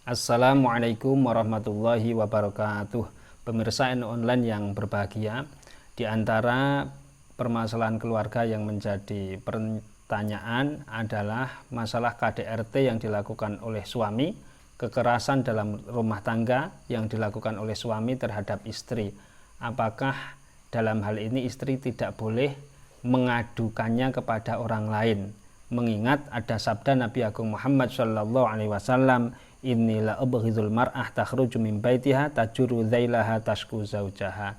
Assalamualaikum warahmatullahi wabarakatuh. Pemirsa online yang berbahagia, di antara permasalahan keluarga yang menjadi pertanyaan adalah masalah KDRT yang dilakukan oleh suami, kekerasan dalam rumah tangga yang dilakukan oleh suami terhadap istri. Apakah dalam hal ini istri tidak boleh mengadukannya kepada orang lain? Mengingat ada sabda Nabi Agung Muhammad SAW, "Inilah abghidul mar'ah takhruju min baitiha tajuru dzailaha tashku zaujaha."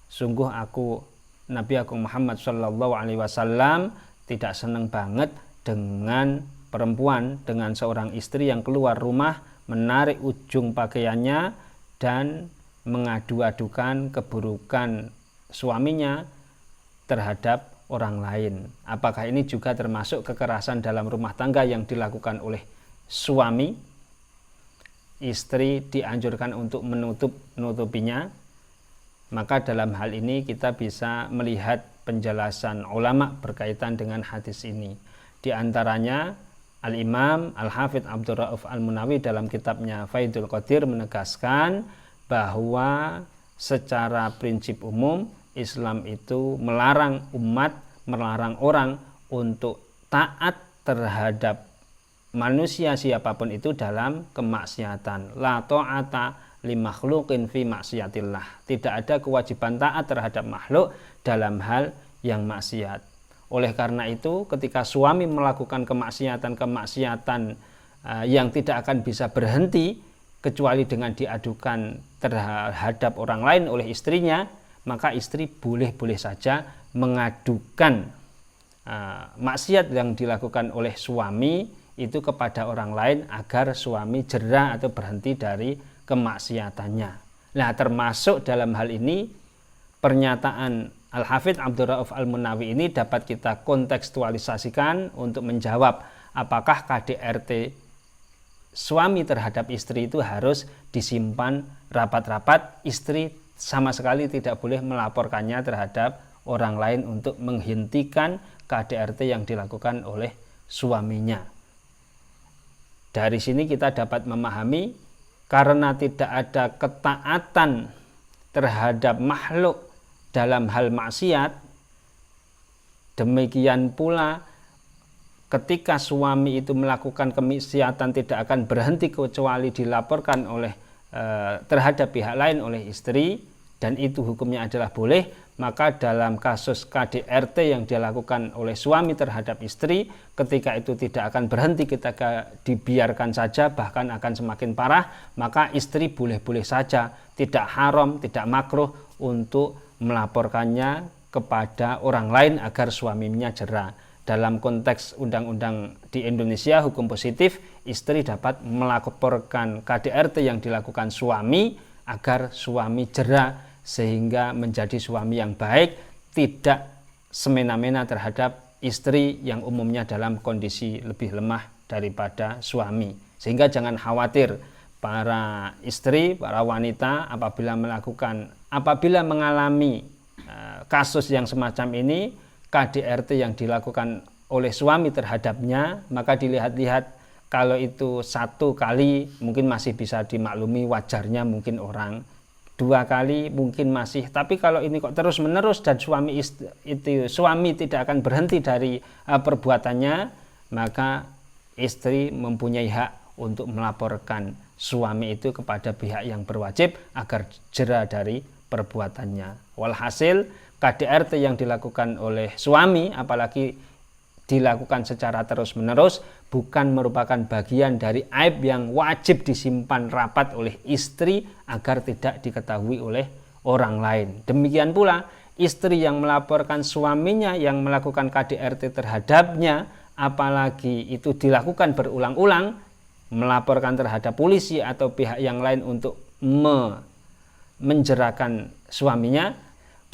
Sungguh aku Nabi Agung Muhammad SAW tidak senang banget dengan perempuan, dengan seorang istri yang keluar rumah menarik ujung pakaiannya dan mengadu-adukan keburukan suaminya terhadap orang lain. Apakah ini juga termasuk kekerasan dalam rumah tangga yang dilakukan oleh suami? Istri dianjurkan untuk menutupinya. Maka dalam hal ini kita bisa melihat penjelasan ulama berkaitan dengan hadis ini. Di antaranya Al-Imam Al-Hafidh Abdul Rauf Al-Munawi dalam kitabnya Faidul Qadir menegaskan bahwa secara prinsip umum Islam itu melarang umat, melarang orang untuk taat terhadap manusia siapapun itu dalam kemaksiatan. La ta'ata li makhluqin fi maksiatillah. Tidak ada kewajiban taat terhadap makhluk dalam hal yang maksiat. Oleh karena itu, ketika suami melakukan kemaksiatan-kemaksiatan yang tidak akan bisa berhenti kecuali dengan diadukan terhadap orang lain oleh istrinya, maka istri boleh-boleh saja mengadukan maksiat yang dilakukan oleh suami itu kepada orang lain agar suami jera atau berhenti dari kemaksiatannya. Nah, termasuk dalam hal ini pernyataan Al-Hafidh Abdul Rauf Al-Munawi ini dapat kita kontekstualisasikan untuk menjawab apakah KDRT suami terhadap istri itu harus disimpan rapat-rapat. Istri sama sekali tidak boleh melaporkannya terhadap orang lain untuk menghentikan KDRT yang dilakukan oleh suaminya. Dari sini kita dapat memahami karena tidak ada ketaatan terhadap makhluk dalam hal maksiat, demikian pula ketika suami itu melakukan kemaksiatan tidak akan berhenti kecuali dilaporkan oleh terhadap pihak lain oleh istri, dan itu hukumnya adalah boleh. Maka dalam kasus KDRT yang dilakukan oleh suami terhadap istri, ketika itu tidak akan berhenti, ketika dibiarkan saja bahkan akan semakin parah, maka istri boleh-boleh saja, tidak haram, tidak makruh untuk melaporkannya kepada orang lain agar suaminya jera. Dalam konteks undang-undang di Indonesia hukum positif, istri dapat melaporkan KDRT yang dilakukan suami agar suami jera sehingga menjadi suami yang baik, tidak semena-mena terhadap istri yang umumnya dalam kondisi lebih lemah daripada suami. Sehingga jangan khawatir para istri, para wanita apabila mengalami kasus yang semacam ini, KDRT yang dilakukan oleh suami terhadapnya, maka dilihat-lihat. Kalau itu satu kali mungkin masih bisa dimaklumi, wajarnya mungkin orang. 2 kali mungkin masih, tapi kalau ini kok terus menerus dan suami tidak akan berhenti dari perbuatannya, maka istri mempunyai hak untuk melaporkan suami itu kepada pihak yang berwajib agar jera dari perbuatannya. Walhasil KDRT yang dilakukan oleh suami, apalagi dilakukan secara terus-menerus, bukan merupakan bagian dari aib yang wajib disimpan rapat oleh istri agar tidak diketahui oleh orang lain. Demikian pula istri yang melaporkan suaminya yang melakukan KDRT terhadapnya, apalagi itu dilakukan berulang-ulang, melaporkan terhadap polisi atau pihak yang lain untuk menjerakan suaminya,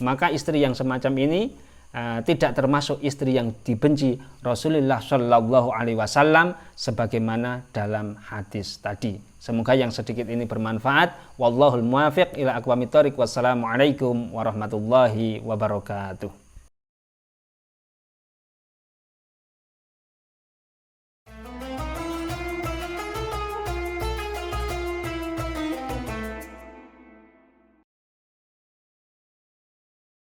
maka istri yang semacam ini tidak termasuk istri yang dibenci Rasulullah Shallallahu Alaihi Wasallam sebagaimana dalam hadis tadi. Semoga yang sedikit ini bermanfaat. Wallahul muwaffiq ila aqwamit thoriq. Wassalamualaikum warahmatullahi wabarakatuh.